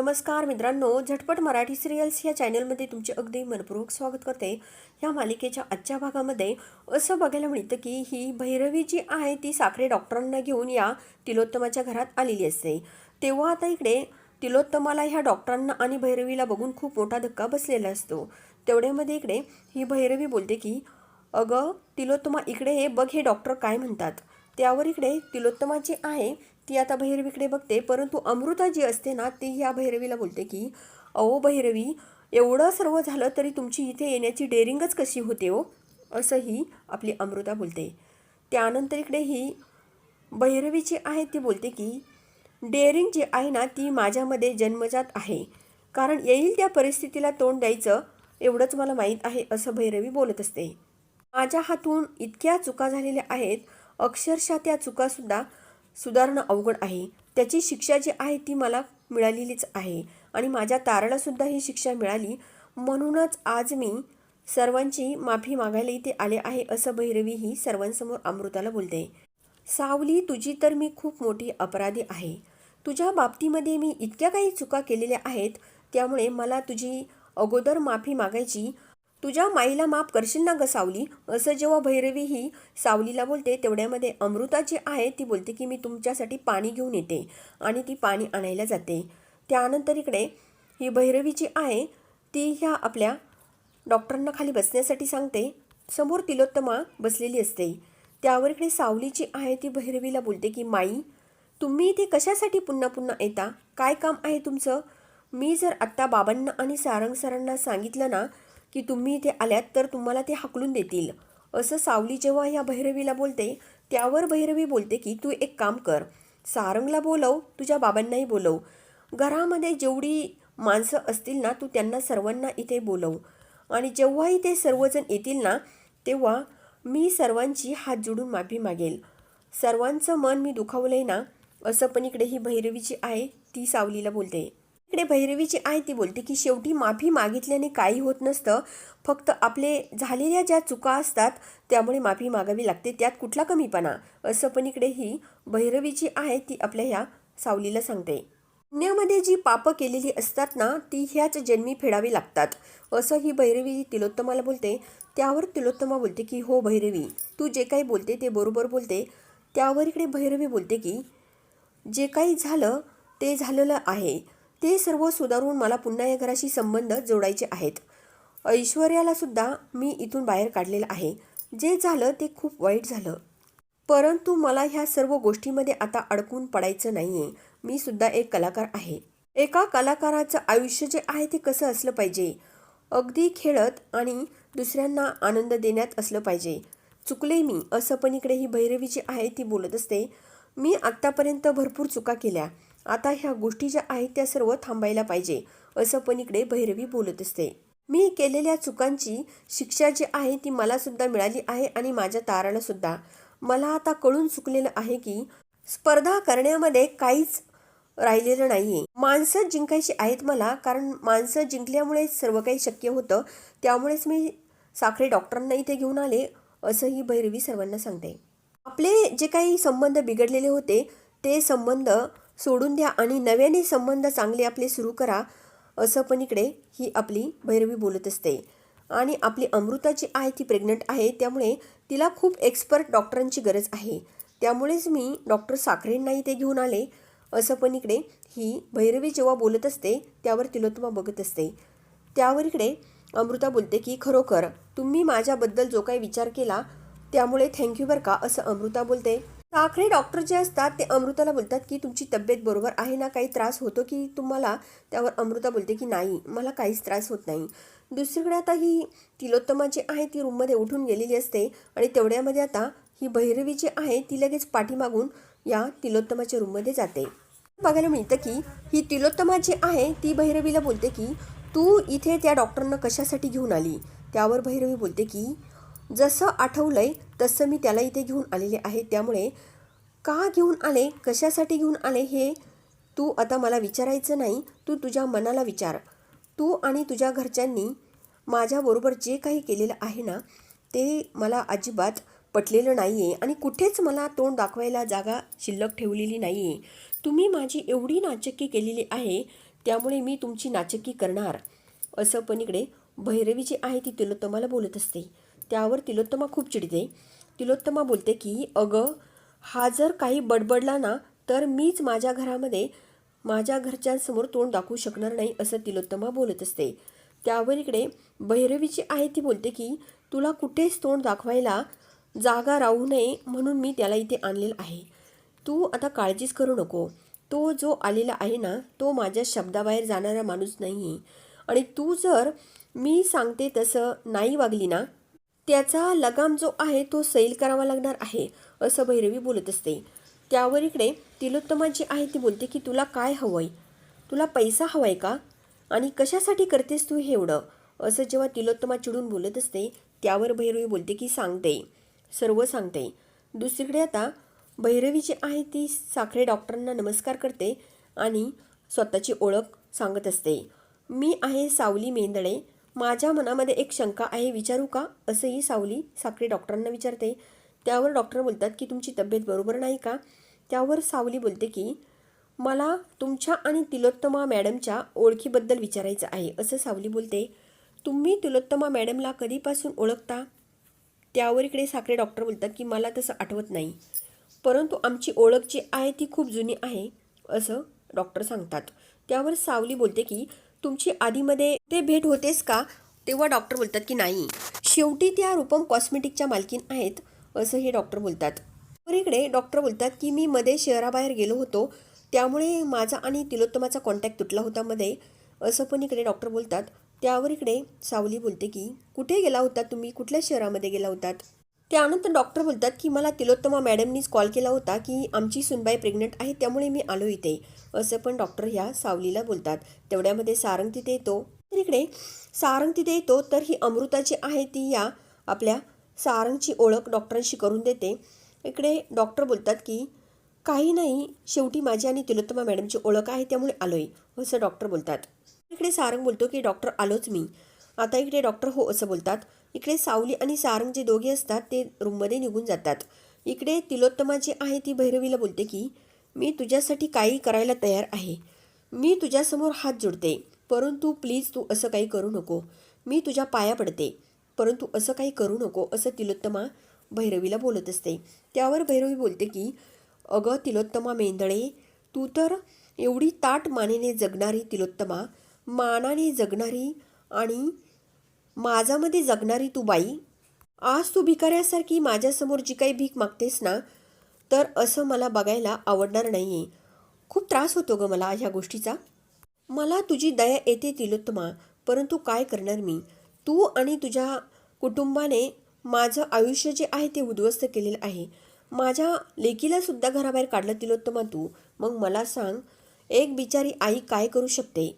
नमस्कार मित्रांनो, झटपट मराठी सिरियल्स या चॅनलमध्ये तुमचे अगदी मनपूर्वक स्वागत करते। या मालिकेच्या आजच्या भागामध्ये असं बघायला मिळतं की ही भैरवी जी आहे ती साखरे डॉक्टरांना घेऊन या तिलोत्तमाच्या घरात आलेली असते। तेव्हा आता इकडे तिलोत्तमाला ह्या डॉक्टरांना आणि भैरवीला बघून खूप मोठा धक्का बसलेला असतो। तेवढ्यामध्ये इकडे ही भैरवी बोलते की अगं तिलोत्तमा इकडे हे बघ, हे डॉक्टर काय म्हणतात। त्यावर इकडे तिलोत्तमा जी आहे ती आता भैरवीकडे बघते, परंतु अमृता जी असते ना ती ह्या भैरवीला बोलते की अहो भैरवी, एवढं सर्व झालं तरी तुमची इथे येण्याची डेअरिंगच कशी होते हो, असंही आपली अमृता बोलते। त्यानंतर इकडे ही भैरवी जी आहे ती बोलते की डेअरिंग जी आहे ना ती माझ्यामध्ये जन्मजात आहे, कारण येईल त्या परिस्थितीला तोंड द्यायचं एवढंच मला माहीत आहे, असं भैरवी बोलत असते। माझ्या हातून इतक्या चुका झालेल्या आहेत, अक्षरशः त्या चुकासुद्धा सुधारणं अवघड आहे। त्याची शिक्षा जी आहे ती मला मिळालेलीच आहे आणि माझ्या तारालासुद्धा ही शिक्षा मिळाली, म्हणूनच आज मी सर्वांची माफी मागायला इथे आले आहे, असं भैरवी ही सर्वांसमोर अमृताला बोलते। सावली, तुझी तर मी खूप मोठी अपराधी आहे। तुझ्या बाबतीमध्ये मी इतक्या काही चुका केलेल्या आहेत, त्यामुळे मला तुझी अगोदर माफी मागायची। तुझ्या माईला माफ करशील ना ग सावली, असं जेव्हा भैरवी ही सावलीला बोलते तेवढ्यामध्ये अमृता जी आहे ती बोलते की मी तुमच्यासाठी पाणी घेऊन येते, आणि ती पाणी आणायला जाते। त्यानंतर इकडे ही भैरवी जी आहे ती ह्या आपल्या डॉक्टरांना खाली बसण्यासाठी सांगते। समोर तिलोत्तमा बसलेली असते। त्यावर इकडे सावली जी आहे ती भैरवीला बोलते की माई, तुम्ही इथे कशासाठी पुन्हा पुन्हा येता, काय काम आहे तुमचं। मी जर आत्ता बाबांना आणि सारंग सरांना सांगितलं ना की तुम्ही इथे आल्यात तर तुम्हाला ते हाकलून देतील, असं सावली जेव्हा ह्या भैरवीला बोलते त्यावर भैरवी बोलते की तू एक काम कर, सारंगला बोलव, तुझ्या बाबांनाही बोलव, घरामध्ये जेवढी माणसं असतील ना तू त्यांना सर्वांना इथे बोलव, आणि जेव्हाही ते सर्वजण येतील ना तेव्हा मी सर्वांची हात जोडून माफी मागेल, सर्वांचं मन मी दुखावलंय ना, असं पण इकडे ही भैरवीची आहे ती सावलीला बोलते। इकडे भैरवीची आहे ती बोलते की शेवटी माफी मागितल्याने काही होत नसतं, फक्त आपले झालेल्या ज्या चुका असतात त्यामुळे माफी मागावी लागते, त्यात कुठला कमीपणा, असं पण इकडे ही भैरवीची आहे ती आपल्या ह्या सावलीला सांगते। पुण्यामध्ये जी पापं केलेली असतात ना ती ह्याच जन्मी फेडावी लागतात, असं ही भैरवी तिलोत्तमाला बोलते। त्यावर तिलोत्तमा बोलते की हो भैरवी, तू जे काही बोलते ते बरोबर बोलते। त्यावर इकडे भैरवी बोलते की जे काही झालं ते झालेलं आहे, ते सर्व सुधारून मला पुन्हा या घराशी संबंध जोडायचे आहेत। ऐश्वर्याला सुद्धा मी इथून बाहेर काढलेलं आहे, जे झालं ते खूप वाईट झालं, परंतु मला ह्या सर्व गोष्टीमध्ये आता अडकून पडायचं नाहीये। मी सुद्धा एक कलाकार आहे। एका कलाकाराचं आयुष्य जे आहे ते कसं असलं पाहिजे, अगदी खेळत आणि दुसऱ्यांना आनंद देण्यात असलं पाहिजे। चुकले मी, असं पण इकडे ही भैरवी जी आहे ती बोलत असते। मी आत्तापर्यंत भरपूर चुका केल्या, आता ह्या गोष्टी ज्या आहेत त्या सर्व थांबायला पाहिजे, असं पण इकडे भैरवी बोलत असते। मी केलेल्या चुकांची शिक्षा जी आहे ती मला सुद्धा मिळाली आहे आणि माझ्या ताराला सुद्धा। मला आता कळून चुकलेलं आहे की स्पर्धा करण्यामध्ये काहीच राहिलेलं नाहीये, माणसं जिंकायची आहेत मला, कारण माणसं जिंकल्यामुळे सर्व काही शक्य होतं, त्यामुळेच मी साखरे डॉक्टरांना इथे घेऊन आले, असं ही भैरवी सर्वांना सांगते। आपले जे काही संबंध बिघडलेले होते ते संबंध सोडून द्या आणि नव्याने संबंध चांगले आपले सुरू करा, असं पण इकडे ही आपली भैरवी बोलत असते। आणि आपली अमृता जी आहे ती प्रेग्नंट आहे, त्यामुळे तिला खूप एक्सपर्ट डॉक्टरांची गरज आहे, त्यामुळेच मी डॉक्टर साखरेंना इथे घेऊन आले, असं पण इकडे ही भैरवी जेव्हा बोलत असते त्यावर तिलोत्तमा बघत असते। त्यावर इकडे अमृता बोलते की खरोखर तुम्ही माझ्याबद्दल जो काही विचार केला त्यामुळे थँक्यू बरं का, असं अमृता बोलते। साखरे डॉक्टर जे असतात ते अमृताला बोलतात की तुमची तब्येत बरोबर आहे ना, काही त्रास होतो की तुम्हाला, त्यावर अमृता बोलते की नाही, मला काहीच त्रास होत नाही। दुसरीकडे आता ही तिलोत्तमा जी आहे ती रूममध्ये उठून गेलेली असते आणि तेवढ्यामध्ये आता ही भैरवी जी आहे ती लगेच पाठीमागून या तिलोत्तमाच्या रूममध्ये जाते। बघायला मिळतं की ही तिलोत्तमा जी आहे ती भैरवीला बोलते की तू इथे त्या डॉक्टरांना कशासाठी घेऊन आली। त्यावर भैरवी बोलते की जसं आठवलंय तसं मी त्याला इथे घेऊन आलेले आहे, त्यामुळे का घेऊन आले, कशासाठी घेऊन आले हे तू आता मला विचारायचं नाही, तू तुझ्या मनाला विचार। तू आणि तुझ्या घरच्यांनी माझ्याबरोबर जे काही केलेलं आहे ना ते मला अजिबात पटलेलं नाही आहे आणि कुठेच मला तोंड दाखवायला जागा शिल्लक ठेवलेली नाही आहे। तुम्ही माझी एवढी नाचक्की केलेली आहे त्यामुळे मी तुमची नाचक्की करणार, असं पण इकडे भैरवी जी आहे ती तिलोत्तमाला बोलत असते. त्यावर तिलोत्तमा खूप चिडते. तिलोत्तमा बोलते की अगं, हा जर काही बडबडला ना तर मीच माझ्या घरामध्ये माझ्या घरच्यांसमोर तोंड दाखवू शकणार नाही, असं तिलोत्तमा बोलत असते. त्यावर इकडे भैरवी जी आहे ती बोलते की तुला कुठेच तोंड दाखवायला जागा राहू नये म्हणून मी त्याला इथे आणलेलं आहे. तू आता काळजीच करू नको. तो जो आलेला आहे ना तो माझ्या शब्दाबाहेर जाणारा माणूस नाही, आणि तू जर मी सांगते तसं नाही वागली ना त्याचा लगाम जो आहे तो सैल करावा लागणार आहे, असं भैरवी बोलत असते. त्यावर इकडे तिलोत्तमा जी आहे ती बोलते की तुला काय हवंय? तुला पैसा हवाय का? आणि कशासाठी करतेस तू हे एवढं? असं जेव्हा तिलोत्तमा चिडून बोलत असते त्यावर भैरवी बोलते की सांगते, सर्व सांगते. दुसरीकडे आता भैरवी जी आहे ती साखरे डॉक्टरांना नमस्कार करते आणि स्वतःची ओळख सांगत असते. मी आहे सावली मेंदळे. माझ्या मनामध्ये एक शंका आहे, विचारू का? असंही सावली साखरे डॉक्टरांना विचारते. त्यावर डॉक्टर बोलतात की तुमची तब्येत बरोबर नाही का? त्यावर सावली बोलते की मला तुमच्या आणि तिलोत्तमा मॅडमच्या ओळखीबद्दल विचारायचं आहे, असं सावली बोलते. तुम्ही तिलोत्तमा मॅडमला कधीपासून ओळखता? त्यावर इकडे साखरे डॉक्टर बोलतात की मला तसं आठवत नाही, परंतु आमची ओळख जी आहे ती खूप जुनी आहे, असं डॉक्टर सांगतात. त्यावर सावली बोलते की तुमची आधीमध्ये ते भेट होतेस का? तेव्हा डॉक्टर बोलतात की नाही, शेवटी त्या रूपम कॉस्मेटिकच्या मालकीन आहेत, असं हे डॉक्टर बोलतात. तर इकडे डॉक्टर बोलतात की मी मध्ये शहराबाहेर गेलो होतो, त्यामुळे माझा आणि तिलोत्तमाचा कॉन्टॅक्ट तुटला होता मध्ये, असं पण इकडे डॉक्टर बोलतात. त्यावर इकडे सावली बोलते की कुठे गेला होता तुम्ही? कुठल्या शहरामध्ये गेला होतात? त्यानंतर डॉक्टर बोलतात की मला तिलोत्तमा मॅडमनीच कॉल केला होता की आमची सुनबाई प्रेग्नंट आहे, त्यामुळे मी आलो इथे, असं पण डॉक्टर ह्या सावलीला बोलतात. तेवढ्यामध्ये सारंग तिथे येतो. तर इकडे सारंग तिथे येतो तर ही अमृता जी आहे ती या आपल्या सारंगची ओळख डॉक्टरांशी करून देते. इकडे डॉक्टर बोलतात की काही नाही, शेवटी माझी आणि तिलोत्तमा मॅडमची ओळख आहे त्यामुळे आलोय, असं डॉक्टर बोलतात. इकडे सारंग बोलतो की डॉक्टर आलोच मी. आता इकडे डॉक्टर हो असं बोलतात. इकडे सावली आणि सारंग जे दोघे असतात ते रूममध्ये निघून जातात. इकडे तिलोत्तमा जी आहे ती भैरवीला बोलते की मी तुझ्यासाठी काही करायला तयार आहे. मी तुझ्यासमोर हात जोडते, परंतु प्लीज तू असं काही करू नको. मी तुझ्या पाया पडते, परंतु असं काही करू नको, असं तिलोत्तमा भैरवीला बोलत असते. त्यावर भैरवी बोलते की अगं तिलोत्तमा मेंदळे, तू तर एवढी ताट मानेने जगणारी तिलोत्तमा, मानाने जगणारी आणि माझामध्ये जगणारी तू बाई, आज तू भिकाऱ्यासारखी माझ्यासमोर जी काही भीक मागतेस ना, तर असं मला बघायला आवडणार नाहीये. खूप त्रास होतो ग मला ह्या गोष्टीचा. मला तुझी दया येते तिलोत्तमा, परंतु काय करणार मी? तू आणि तुझ्या कुटुंबाने माझं आयुष्य जे आहे ते उद्ध्वस्त केलेलं आहे. माझ्या लेकीला सुद्धा घराबाहेर काढलं तिलोत्तमा तू. मग मला सांग, एक बिचारी आई काय करू शकते?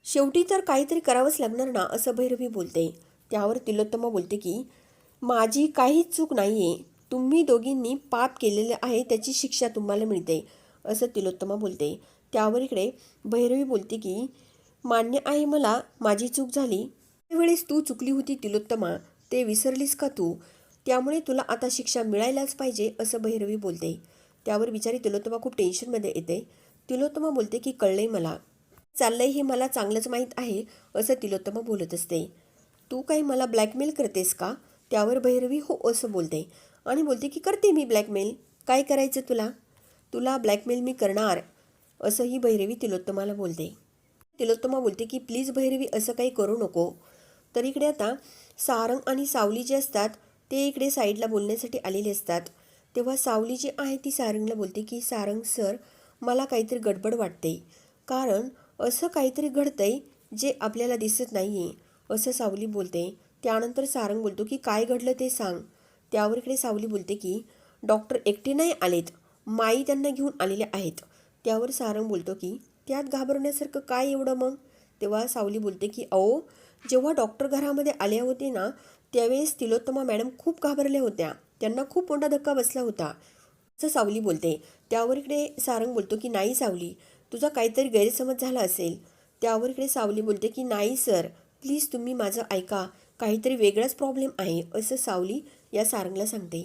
शेवटी तर काहीतरी करावंच लागणार ना, असं भैरवी बोलते. त्यावर तिलोत्तमा बोलते की माझी काहीच चूक नाही आहे. तुम्ही दोघींनी पाप केलेले आहे, त्याची शिक्षा तुम्हाला मिळते, असं तिलोत्तमा बोलते. त्यावर इकडे भैरवी बोलते की मान्य आहे, मला माझी चूक झाली. त्यावेळेस तू चुकली होती तिलोत्तमा, ते विसरलीस का तू? त्यामुळे तुला आता शिक्षा मिळायलाच पाहिजे, असं भैरवी बोलते. त्यावर बिचारी तिलोत्तमा खूप टेन्शनमध्ये येते. तिलोत्तमा बोलते की कळलंय मला, चाललंय हे मला चांगलंच माहीत आहे, असं तिलोत्तमा बोलत असते. तू काही मला ब्लॅकमेल करतेस का? त्यावर भैरवी हो असं बोलते आणि बोलते की करते मी ब्लॅकमेल. काय करायचं तुला? तुला ब्लॅकमेल मी करणार, असंही भैरवी तिलोत्तमाला बोलते. तिलोत्तमा बोलते की प्लीज भैरवी असं काही करू नको. तर इकडे आता सारंग आणि सावली जे असतात ते इकडे साईडला बोलण्यासाठी आलेले असतात. तेव्हा सावली जी आहे ती सारंगला बोलते की सारंग सर, मला काहीतरी गडबड वाटते, कारण असं काहीतरी घडतंय जे आपल्याला दिसत नाही आहे, असं सावली बोलते. त्यानंतर सारंग बोलतो की काय घडलं ते सांग. त्यावर इकडे सावली बोलते की डॉक्टर एकटे नाही आलेत, माई त्यांना घेऊन आलेल्या आहेत. त्यावर सारंग बोलतो की त्यात घाबरण्यासारखं काय एवढं मग? तेव्हा सावली बोलते की अहो, जेव्हा डॉक्टर घरामध्ये आले होते ना त्यावेळेस तिलोत्तमा मॅडम खूप घाबरल्या होत्या, त्यांना खूप मोठा धक्का बसला होता, असं सावली बोलते. त्यावर इकडे सारंग बोलतो की नाही सावली, तुझा काहीतरी गैरसमज झाला असेल. त्यावर इकडे सावली बोलते की नाही सर, प्लीज तुम्ही माझं ऐका, काहीतरी वेगळाच प्रॉब्लेम आहे, असं सावली या सारंगला सांगते.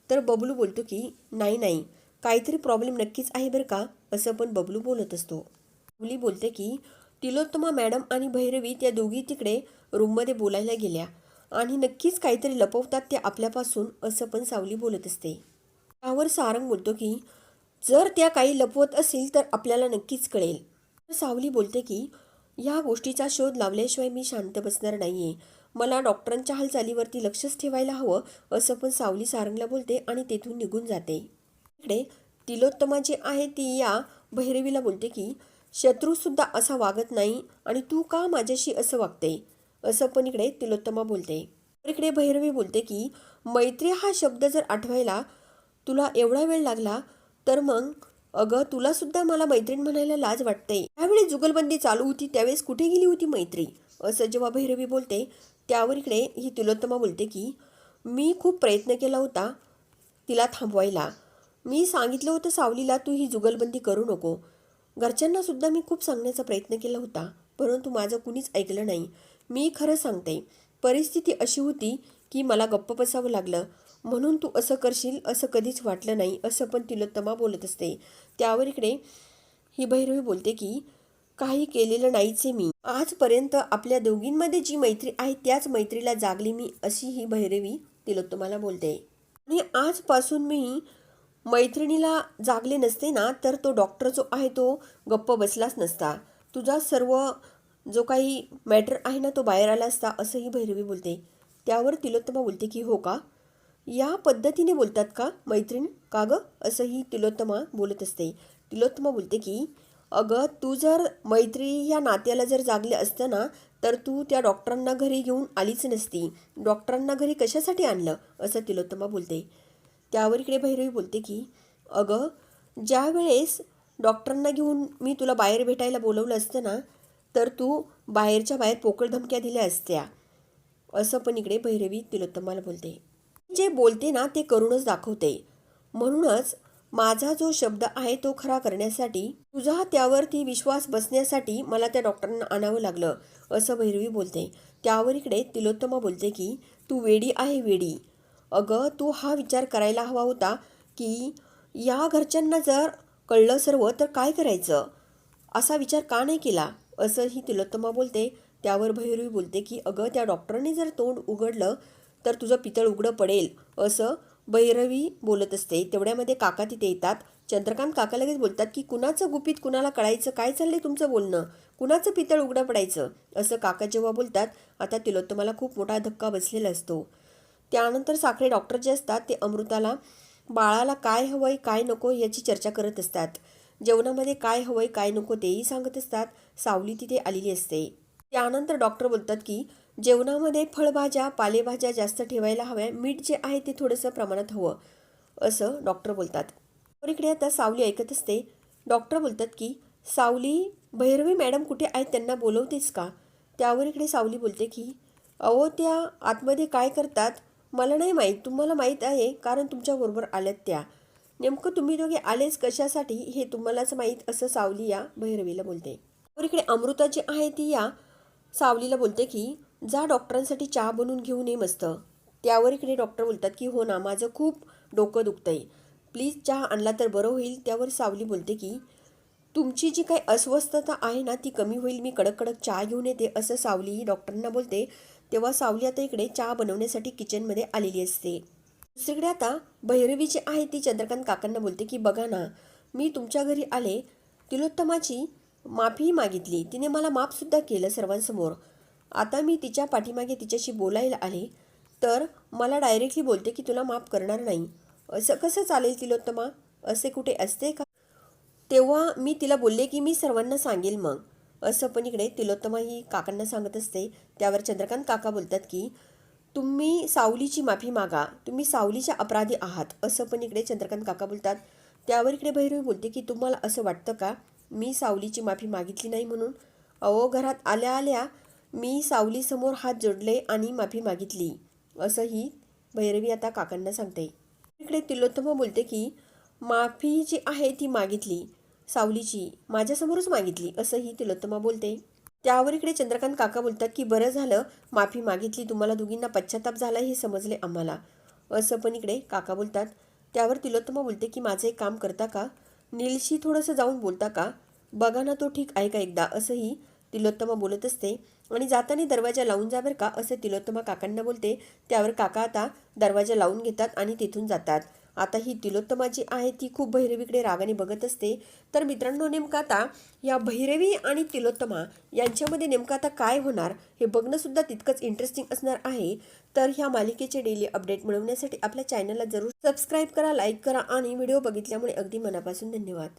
तर बबलू बोलतो की नाही नाही, काहीतरी प्रॉब्लेम नक्कीच आहे बरं का, असं पण बबलू बोलत असतो. सावली बोलते की तिलोत्तमा मॅडम आणि भैरवी त्या दोघी तिकडे रूममध्ये बोलायला गेल्या आणि नक्कीच काहीतरी लपवतात ते आपल्यापासून, असं पण सावली बोलत असते. त्यावर सारंग बोलतो की जर त्या काही लपवत असेल तर आपल्याला नक्कीच कळेल. सावली बोलते की या गोष्टीचा शोध लावल्याशिवाय मी शांत बसणार नाहीये. मला डॉक्टरांच्या हालचालीवरती लक्षच ठेवायला हवं, असं पण सावली सारंगला बोलते आणि तेथून निघून जाते. इकडे तिलोत्तमा जी आहे ती या भैरवीला बोलते की शत्रूसुद्धा असा वागत नाही आणि तू का माझ्याशी असं वागते, असं पण इकडे तिलोत्तमा बोलते. तर इकडे भैरवी बोलते की मैत्री हा शब्द जर आठवायला तुला एवढा वेळ लागला तर मग अगं तुला सुद्धा मला मैत्रीण म्हणायला लाज वाटते. त्यावेळी जुगलबंदी चालू होती त्यावेळेस कुठे गेली होती मैत्री, असं जेव्हा भैरवी बोलते त्यावर इकडे ही तिलोत्तमा बोलते की मी खूप प्रयत्न केला होता तिला थांबवायला. मी सांगितलं होतं सावलीला तू ही जुगलबंदी करू नको. घरच्यांना सुद्धा मी खूप सांगण्याचा प्रयत्न केला होता, परंतु माझं कुणीच ऐकलं नाही. मी खरं सांगते, परिस्थिती अशी होती की मला गप्प बसावं लागलं. म्हणून तू असं करशील असं कधीच वाटलं नाही, असं पण तिलोत्तमा बोलत असते. त्यावर इकडे ही भैरवी बोलते की काही केलेलं नाहीच आहे मी. आजपर्यंत आपल्या दोघींमध्ये जी मैत्री आहे त्याच मैत्रीला जागली मी, अशी ही भैरवी तिलोत्तमाला बोलते. आणि आजपासून मी मैत्रिणीला जागले नसते ना तर तो डॉक्टर जो आहे तो गप्प बसलाच नसता. तुझा सर्व जो काही मॅटर आहे ना तो बाहेर आला असता, असंही भैरवी बोलते. त्यावर तिलोत्तमा बोलते की हो का, या पद्धतीने बोलतात का मैत्रीण का गं, असंही तिलोत्तमा बोलत असते. तिलोत्तमा बोलते की अगं तू जर मैत्री या नात्याला जर जागले असतं ना तर तू त्या डॉक्टरांना घरी घेऊन आलीच नसती. डॉक्टरांना घरी कशासाठी आणलं, असं तिलोत्तमा बोलते. त्यावर इकडे भैरवी बोलते की अगं ज्या वेळेस डॉक्टरांना घेऊन मी तुला बाहेर भेटायला बोलवलं असतं ना तर तू बाहेरच्या बाहेर पोकळ धमक्या दिल्या असत्या, असं पण इकडे भैरवी तिलोत्तमाला बोलते. जे बोलते ना ते करूनच दाखवते. म्हणूनच माझा जो शब्द आहे तो खरा करण्यासाठी तुझा त्यावरती विश्वास बसण्यासाठी मला त्या डॉक्टरांना आणावं लागलं, असं भैरवी बोलते. त्यावर इकडे तिलोत्तमा बोलते की तू वेडी आहे वेडी. अगं तू हा विचार करायला हवा होता की या घरच्यांना जर कळलं सर्व तर काय करायचं, असा विचार का नाही केला, असं ही तिलोत्तमा बोलते. त्यावर भैरवी बोलते की अगं त्या डॉक्टरांनी जर तोंड उघडलं तर तुझं पितळ उघडं पडेल, असं भैरवी बोलत असते. तेवढ्यामध्ये काका तिथे येतात. चंद्रकांत काका लगेच बोलतात की कुणाचं गुपित कुणाला कळायचं, काय चाललंय तुमचं बोलणं, कुणाचं पितळ उघडं पडायचं, असं काका जेव्हा बोलतात आता तिलोत्तमाला खूप मोठा धक्का बसलेला असतो. त्यानंतर साखरे डॉक्टर जे असतात ते अमृताला बाळाला काय हवंय काय नको याची चर्चा करत असतात. जेवणामध्ये काय हवंय काय नको तेही सांगत असतात. सावली तिथे आलेली असते. त्यानंतर डॉक्टर बोलतात की जेवणामध्ये फळभाज्या पालेभाज्या जास्त ठेवायला हव्या, मीठ जे आहे ते थोडंसं प्रमाणात हवं, असं डॉक्टर बोलतात. तर इकडे आता सावली ऐकत असते. डॉक्टर बोलतात की सावली भैरवी मॅडम कुठे आहेत, त्यांना बोलवतेस का. त्यावर इकडे सावली बोलते की अहो त्या आतमध्ये काय करतात मला नाही माहीत, तुम्हाला माहीत आहे कारण तुमच्याबरोबर आल्यात त्या. नेमकं तुम्ही दोघे आलेच कशासाठी हे तुम्हालाच माहीत, असं सावली या भैरवीला बोलते. तर इकडे अमृता जी आहे ती या सावलीला बोलते की जा डॉक्टरांसाठी चहा बनवून घेऊन ये मस्त. त्यावर इकडे डॉक्टर बोलतात की हो ना माझं खूप डोकं दुखतंय, प्लीज चहा आणला तर बरं होईल. त्यावर सावली बोलते की तुमची जी काही अस्वस्थता आहे ना ती कमी होईल, मी कडक कडक चहा घेऊन येते, असं सावली डॉक्टरांना बोलते. तेव्हा सावली आता इकडे चहा बनवण्यासाठी किचनमध्ये आलेली असते. दुसरीकडे आता भैरवी जी आहे ती चंद्रकांत काकांना बोलते की बघा ना मी तुमच्या घरी आले, तिलोत्तमाची माफी मागितली, तिने मला माफसुद्धा केलं सर्वांसमोर. आता मी तिच्या पाठीमागे तिच्याशी बोलायला आले तर मला डायरेक्टली बोलते की तुला माफ करणार नाही. असं कसं चालेल तिलोत्तमा, असे कुठे असते का. तेव्हा मी तिला बोलले की मी सर्वांना सांगेल मग, असं पण इकडे तिलोत्तमा ही काकांना सांगत असते. त्यावर चंद्रकांत काका बोलतात की तुम्ही सावलीची माफी मागा, तुम्ही सावलीच्या अपराधी आहात, असं पण इकडे चंद्रकांत काका बोलतात. त्यावर इकडे भैरवी बोलते की तुम्हाला असं वाटतं का मी सावलीची माफी मागितली नाही म्हणून. अहो घरात आल्या आल्या मी सावलीसमोर हात जोडले आणि माफी मागितली, असंही भैरवी आता काकांना सांगते. इकडे तिलोत्तमा बोलते की माफी जी आहे ती मागितली सावलीची माझ्यासमोरच मागितली, असंही तिलोत्तमा बोलते. त्यावर इकडे चंद्रकांत काका बोलतात की बरं झालं माफी मागितली, तुम्हाला दोघींना पश्चाताप झाला हे समजले आम्हाला, असं पण इकडे काका बोलतात. त्यावर तिलोत्तमा बोलते की माझं एक काम करता का, नीलशी थोडंसं जाऊन बोलता का, बघा ना तो ठीक आहे का एकदा, असंही तिलोत्तमा बोलत असते आणि जाताना दरवाजा लावून जा बरं का असं तिलोत्तमा काकांना बोलते. त्यावर काका आता दरवाजा लावून घेतात आणि तिथून जातात. आता ही तिलोत्तमा जी आहे ती खूप भैरवीकडे रागाने बघत असते. तर मित्रांनो, नेमकं आता या भैरवी आणि तिलोत्तमा यांच्यामध्ये नेमकं आता काय होणार हे बघणं सुद्धा तितकंच इंटरेस्टिंग असणार आहे. तर ह्या मालिकेचे डेली अपडेट मिळवण्यासाठी आपल्या चॅनलला जरूर सबस्क्राईब करा, लाईक करा आणि व्हिडिओ बघितल्यामुळे अगदी मनापासून धन्यवाद.